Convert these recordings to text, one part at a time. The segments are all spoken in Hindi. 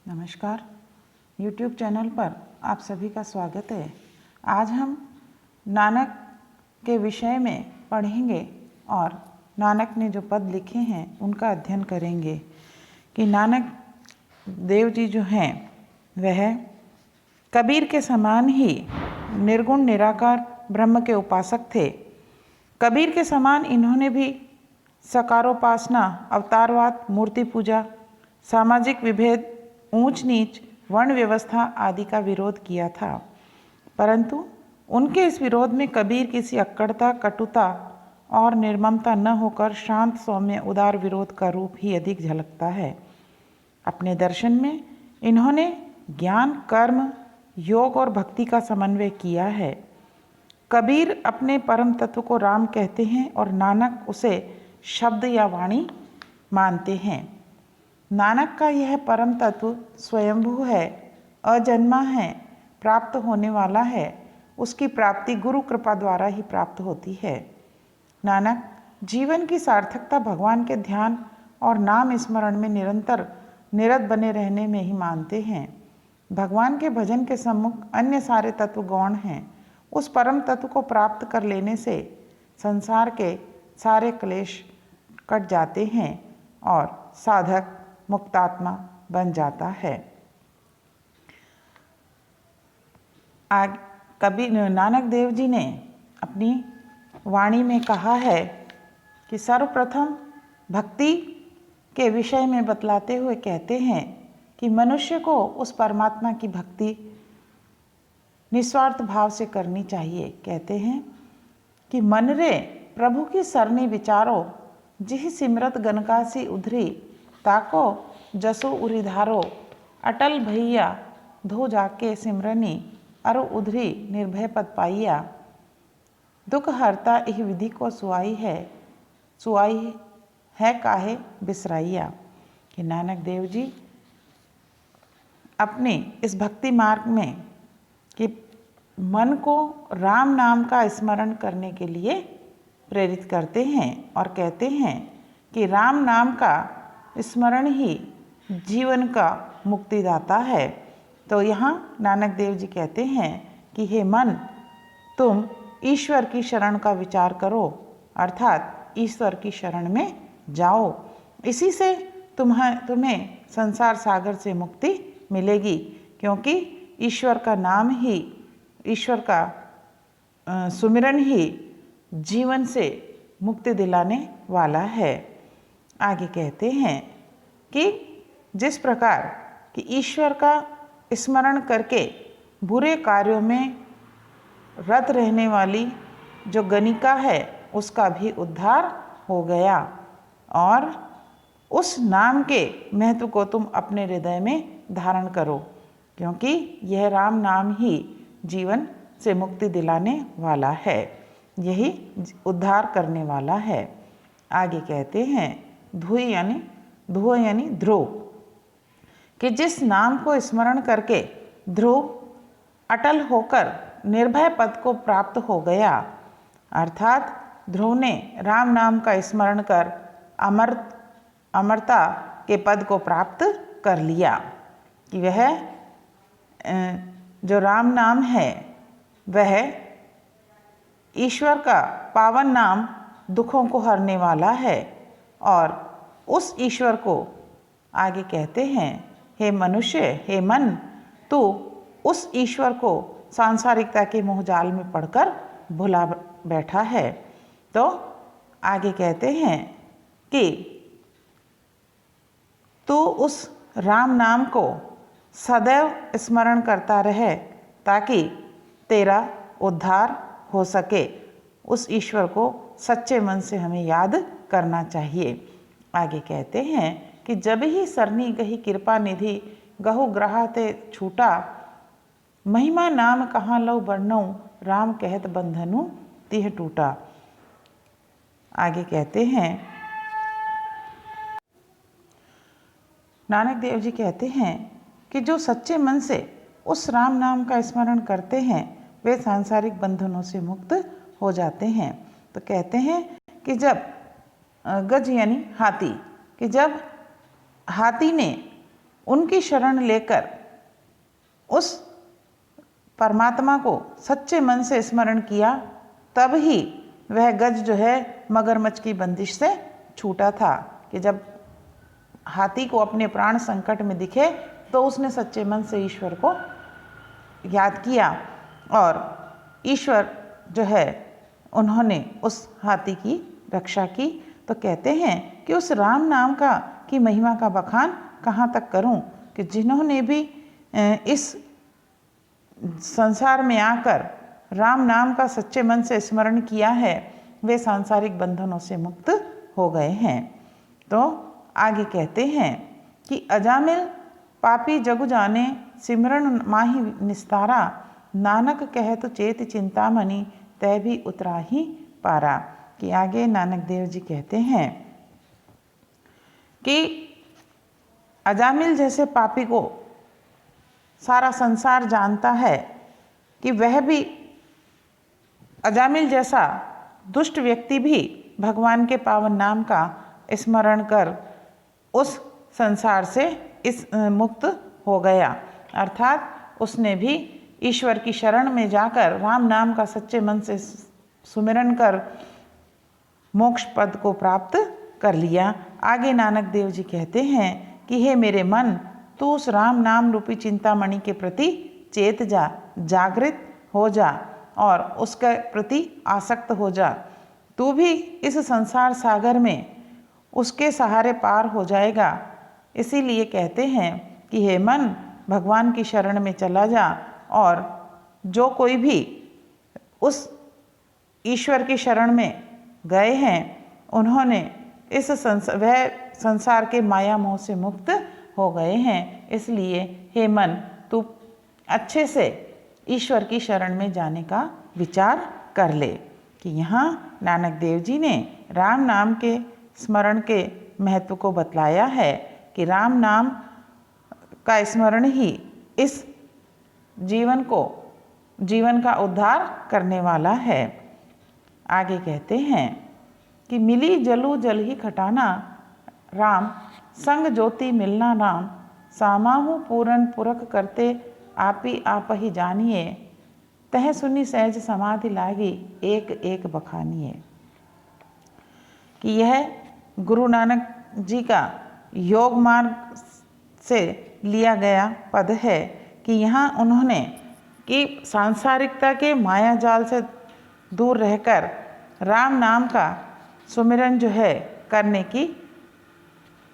नमस्कार। YouTube चैनल पर आप सभी का स्वागत है। आज हम नानक के विषय में पढ़ेंगे और नानक ने जो पद लिखे हैं उनका अध्ययन करेंगे कि नानक देव जी जो हैं वह कबीर के समान ही निर्गुण निराकार ब्रह्म के उपासक थे। कबीर के समान इन्होंने भी सकारोपासना, अवतारवाद, मूर्ति पूजा, सामाजिक विभेद, ऊंच नीच, वर्ण व्यवस्था आदि का विरोध किया था, परंतु उनके इस विरोध में कबीर किसी अक्कड़ता, कटुता और निर्ममता न होकर शांत, सौम्य, उदार विरोध का रूप ही अधिक झलकता है। अपने दर्शन में इन्होंने ज्ञान, कर्म, योग और भक्ति का समन्वय किया है। कबीर अपने परम तत्व को राम कहते हैं और नानक उसे शब्द या वाणी मानते हैं। नानक का यह परम तत्व स्वयंभू है, अजन्मा है, प्राप्त होने वाला है। उसकी प्राप्ति गुरु कृपा द्वारा ही प्राप्त होती है। नानक जीवन की सार्थकता भगवान के ध्यान और नाम स्मरण में निरंतर निरत बने रहने में ही मानते हैं। भगवान के भजन के सम्मुख अन्य सारे तत्व गौण हैं। उस परम तत्व को प्राप्त कर लेने से संसार के सारे क्लेश कट जाते हैं और साधक मुक्तात्मा बन जाता है। कबीर नानक देव जी ने अपनी वाणी में कहा है कि सर्वप्रथम भक्ति के विषय में बतलाते हुए कहते हैं कि मनुष्य को उस परमात्मा की भक्ति निस्वार्थ भाव से करनी चाहिए। कहते हैं कि मन रे प्रभु की सरनी विचारो, जिह सिमरत गनकासी उधरी, ताको जसो उरिधारो, अटल भैया धो जाके सिमरनी, अरु उधरी निर्भय पद पाइया। दुख हरता इह विधि को सुआई है काहे बिसराइया। कि नानक देव जी अपने इस भक्ति मार्ग में कि मन को राम नाम का स्मरण करने के लिए प्रेरित करते हैं और कहते हैं कि राम नाम का स्मरण ही जीवन का मुक्तिदाता है। तो यहाँ नानक देव जी कहते हैं कि हे मन, तुम ईश्वर की शरण का विचार करो, अर्थात ईश्वर की शरण में जाओ। इसी से तुम्हें संसार सागर से मुक्ति मिलेगी, क्योंकि ईश्वर का नाम ही, ईश्वर का सुमिरन ही जीवन से मुक्ति दिलाने वाला है। आगे कहते हैं कि जिस प्रकार कि ईश्वर का स्मरण करके बुरे कार्यों में रत रहने वाली जो गणिका है उसका भी उद्धार हो गया, और उस नाम के महत्व को तुम अपने हृदय में धारण करो, क्योंकि यह राम नाम ही जीवन से मुक्ति दिलाने वाला है, यही उद्धार करने वाला है। आगे कहते हैं धुय यानी ध्रुव, कि जिस नाम को स्मरण करके ध्रुव अटल होकर निर्भय पद को प्राप्त हो गया, अर्थात ध्रुव ने राम नाम का स्मरण कर अमरता के पद को प्राप्त कर लिया। कि वह जो राम नाम है वह ईश्वर का पावन नाम दुखों को हरने वाला है, और उस ईश्वर को आगे कहते हैं हे मनुष्य, हे मन, तू उस ईश्वर को सांसारिकता के मोहजाल में पड़कर भुला बैठा है। तो आगे कहते हैं कि तू उस राम नाम को सदैव स्मरण करता रहे ताकि तेरा उद्धार हो सके। उस ईश्वर को सच्चे मन से हमें याद करना चाहिए। आगे कहते हैं कि जब ही सरनी गही कृपा निधि, गहु ग्रहा ते छूटा, महिमा नाम कहाँ लऊ बरनऊ, राम कहत बंधनु तिह टूटा। आगे कहते हैं नानक देव जी कहते हैं कि जो सच्चे मन से उस राम नाम का स्मरण करते हैं वे सांसारिक बंधनों से मुक्त हो जाते हैं। तो कहते हैं कि जब गज यानी हाथी, कि जब हाथी ने उनकी शरण लेकर उस परमात्मा को सच्चे मन से स्मरण किया, तब ही वह गज जो है मगरमच्छ की बंदिश से छूटा था। कि जब हाथी को अपने प्राण संकट में दिखे तो उसने सच्चे मन से ईश्वर को याद किया और ईश्वर जो है उन्होंने उस हाथी की रक्षा की। तो कहते हैं कि उस राम नाम की महिमा का बखान कहाँ तक करूं कि जिन्होंने भी इस संसार में आकर राम नाम का सच्चे मन से स्मरण किया है वे सांसारिक बंधनों से मुक्त हो गए हैं। तो आगे कहते हैं कि अजामिल पापी जगु जाने सिमरन माही निस्तारा, नानक कहत चेत चिंतामणि तय भी उतरा ही पारा। कि आगे नानक देव जी कहते हैं कि अजामिल जैसे पापी को सारा संसार जानता है कि वह भी अजामिल जैसा दुष्ट व्यक्ति भी भगवान के पावन नाम का स्मरण कर उस संसार से मुक्त हो गया। अर्थात उसने भी ईश्वर की शरण में जाकर राम नाम का सच्चे मन से सुमिरन कर मोक्ष पद को प्राप्त कर लिया। आगे नानक देव जी कहते हैं कि हे मेरे मन, तू उस राम नाम रूपी चिंतामणि के प्रति चेत जा, जागृत हो जा और उसके प्रति आसक्त हो जा। तू भी इस संसार सागर में उसके सहारे पार हो जाएगा। इसीलिए कहते हैं कि हे मन, भगवान की शरण में चला जा और जो कोई भी उस ईश्वर की शरण में गए हैं उन्होंने वह संसार के माया मोह से मुक्त हो गए हैं। इसलिए हे मन, तू अच्छे से ईश्वर की शरण में जाने का विचार कर ले। कि यहाँ नानक देव जी ने राम नाम के स्मरण के महत्व को बतलाया है कि राम नाम का स्मरण ही इस जीवन का उद्धार करने वाला है। आगे कहते हैं कि मिली जलू जल ही खटाना, राम संग ज्योति मिलना नाम, सामाहु पूरन पुरख करते आपी आप ही जानिए, तह सुनी सहज समाधि लागी एक एक बखानिए। कि यह गुरु नानक जी का योग मार्ग से लिया गया पद है कि यहाँ उन्होंने कि सांसारिकता के माया जाल से दूर रहकर राम नाम का सुमिरन जो है करने की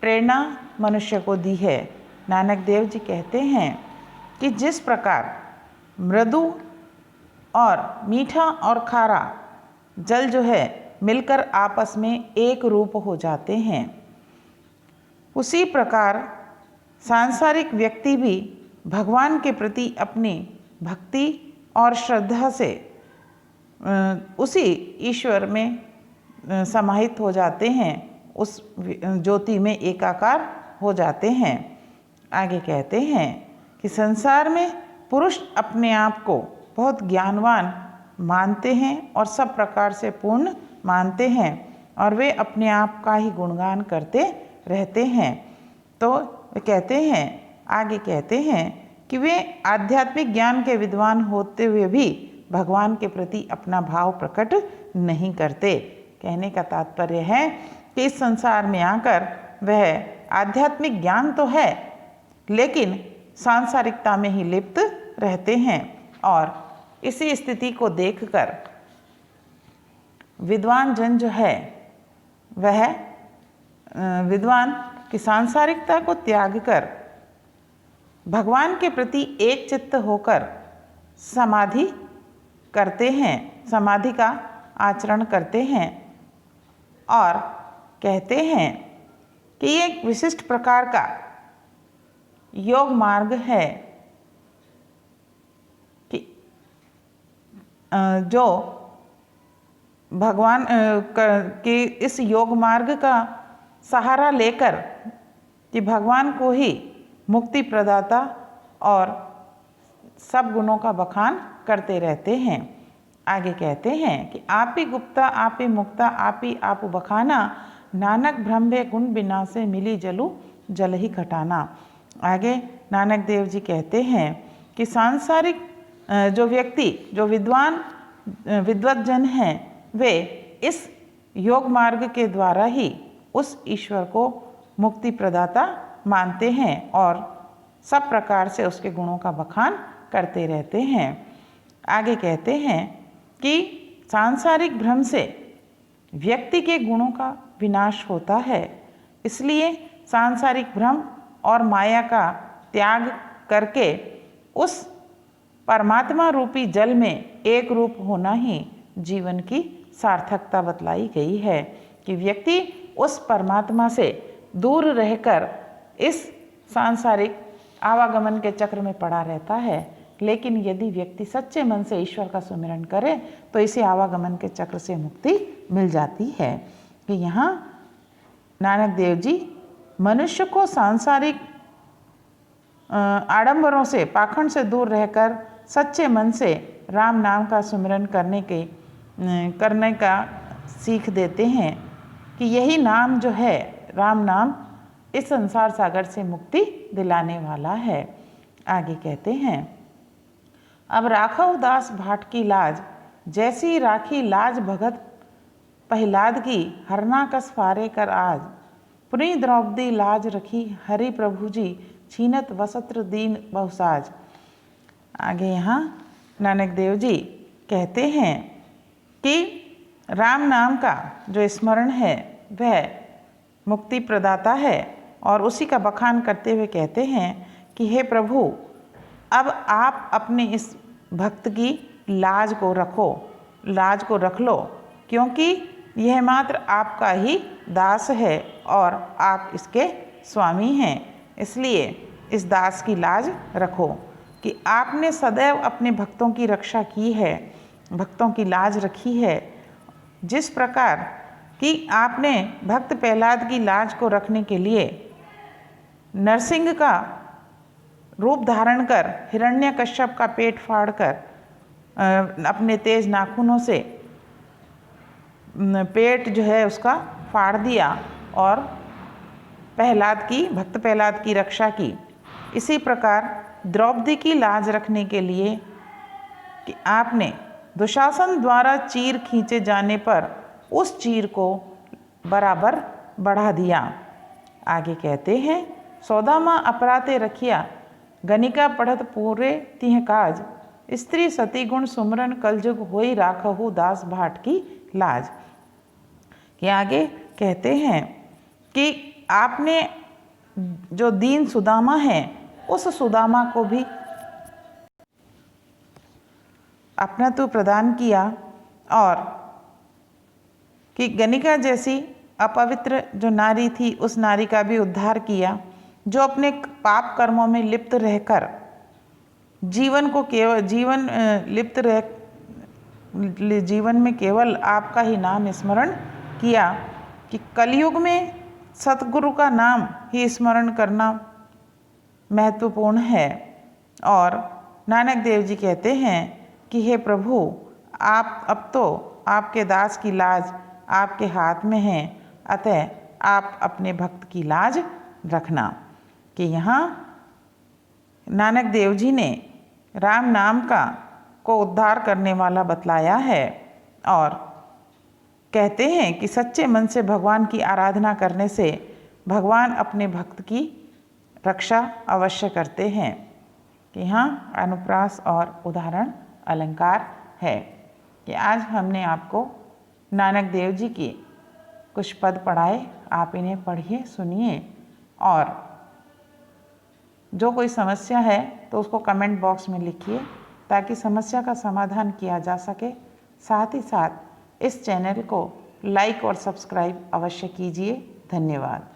प्रेरणा मनुष्य को दी है। नानक देव जी कहते हैं कि जिस प्रकार मृदु और मीठा और खारा जल जो है मिलकर आपस में एक रूप हो जाते हैं, उसी प्रकार सांसारिक व्यक्ति भी भगवान के प्रति अपनी भक्ति और श्रद्धा से उसी ईश्वर में समाहित हो जाते हैं, उस ज्योति में एकाकार हो जाते हैं। आगे कहते हैं कि संसार में पुरुष अपने आप को बहुत ज्ञानवान मानते हैं और सब प्रकार से पूर्ण मानते हैं और वे अपने आप का ही गुणगान करते रहते हैं। तो कहते हैं, आगे कहते हैं कि वे आध्यात्मिक ज्ञान के विद्वान होते हुए भी भगवान के प्रति अपना भाव प्रकट नहीं करते। कहने का तात्पर्य है कि इस संसार में आकर वह आध्यात्मिक ज्ञान तो है लेकिन सांसारिकता में ही लिप्त रहते हैं और इसी स्थिति को देखकर विद्वान जन जो है वह विद्वान की सांसारिकता को त्याग कर भगवान के प्रति एक चित्त होकर समाधि करते हैं, समाधि का आचरण करते हैं और कहते हैं कि ये एक विशिष्ट प्रकार का योग मार्ग है कि जो भगवान के इस योग मार्ग का सहारा लेकर कि भगवान को ही मुक्ति प्रदाता और सब गुणों का बखान करते रहते हैं। आगे कहते हैं कि आप ही गुप्ता आप ही मुक्ता आप ही आप बखाना, नानक ब्रह्मे गुण बिना से मिली जलू जल ही खटाना। आगे नानक देव जी कहते हैं कि सांसारिक जो व्यक्ति, जो विद्वत जन हैं, वे इस योग मार्ग के द्वारा ही उस ईश्वर को मुक्ति प्रदाता मानते हैं और सब प्रकार से उसके गुणों का बखान करते रहते हैं। आगे कहते हैं कि सांसारिक भ्रम से व्यक्ति के गुणों का विनाश होता है, इसलिए सांसारिक भ्रम और माया का त्याग करके उस परमात्मा रूपी जल में एक रूप होना ही जीवन की सार्थकता बतलाई गई है कि व्यक्ति उस परमात्मा से दूर रहकर इस सांसारिक आवागमन के चक्र में पड़ा रहता है। लेकिन यदि व्यक्ति सच्चे मन से ईश्वर का सुमिरन करे तो इसे आवागमन के चक्र से मुक्ति मिल जाती है। कि यहाँ नानक देव जी मनुष्य को सांसारिक आडंबरों से, पाखंड से दूर रहकर सच्चे मन से राम नाम का सुमिरन करने का सीख देते हैं कि यही नाम जो है, राम नाम, इस संसार सागर से मुक्ति दिलाने वाला है। आगे कहते हैं, अब राखौ दास भाट की लाज, जैसी राखी लाज भगत पहलाद की, हरना कस फारे कर आज, पुनी द्रौपदी लाज रखी, हरि प्रभु जी छीनत वस्त्र दीन बहुसाज। आगे यहाँ नानक देव जी कहते हैं कि राम नाम का जो स्मरण है वह मुक्ति प्रदाता है और उसी का बखान करते हुए कहते हैं कि हे प्रभु, अब आप अपने इस भक्त की लाज को रख लो, क्योंकि यह मात्र आपका ही दास है और आप इसके स्वामी हैं। इसलिए इस दास की लाज रखो कि आपने सदैव अपने भक्तों की रक्षा की है, भक्तों की लाज रखी है। जिस प्रकार कि आपने भक्त प्रहलाद की लाज को रखने के लिए नरसिंह का रूप धारण कर हिरण्यकश्यप का पेट फाड़कर अपने तेज नाखूनों से पेट जो है उसका फाड़ दिया और भक्त प्रहलाद की रक्षा की, इसी प्रकार द्रौपदी की लाज रखने के लिए कि आपने दुशासन द्वारा चीर खींचे जाने पर उस चीर को बराबर बढ़ा दिया। आगे कहते हैं, सौदामा अपराते रखिया, गणिका पढ़त पूरे तिह काज, स्त्री सती गुण सुमरन कलजुग होई राखहु दास भाट की लाज। कि आगे कहते हैं कि आपने जो दीन सुदामा है उस सुदामा को भी अपनत्व प्रदान किया और कि गणिका जैसी अपवित्र जो नारी थी उस नारी का भी उद्धार किया, जो अपने पाप कर्मों में लिप्त रहकर जीवन में केवल आपका ही नाम स्मरण किया। कि कलयुग में सतगुरु का नाम ही स्मरण करना महत्वपूर्ण है। और नानक देव जी कहते हैं कि हे प्रभु, आप अब तो आपके दास की लाज आपके हाथ में है, अतः आप अपने भक्त की लाज रखना। कि यहाँ नानक देव जी ने राम नाम को उद्धार करने वाला बतलाया है और कहते हैं कि सच्चे मन से भगवान की आराधना करने से भगवान अपने भक्त की रक्षा अवश्य करते हैं। कि यहाँ अनुप्रास और उदाहरण अलंकार है। कि आज हमने आपको नानक देव जी की कुछ पद पढ़ाए, आप इन्हें पढ़िए, सुनिए और जो कोई समस्या है तो उसको कमेंट बॉक्स में लिखिए ताकि समस्या का समाधान किया जा सके। साथ ही साथ इस चैनल को लाइक और सब्सक्राइब अवश्य कीजिए। धन्यवाद।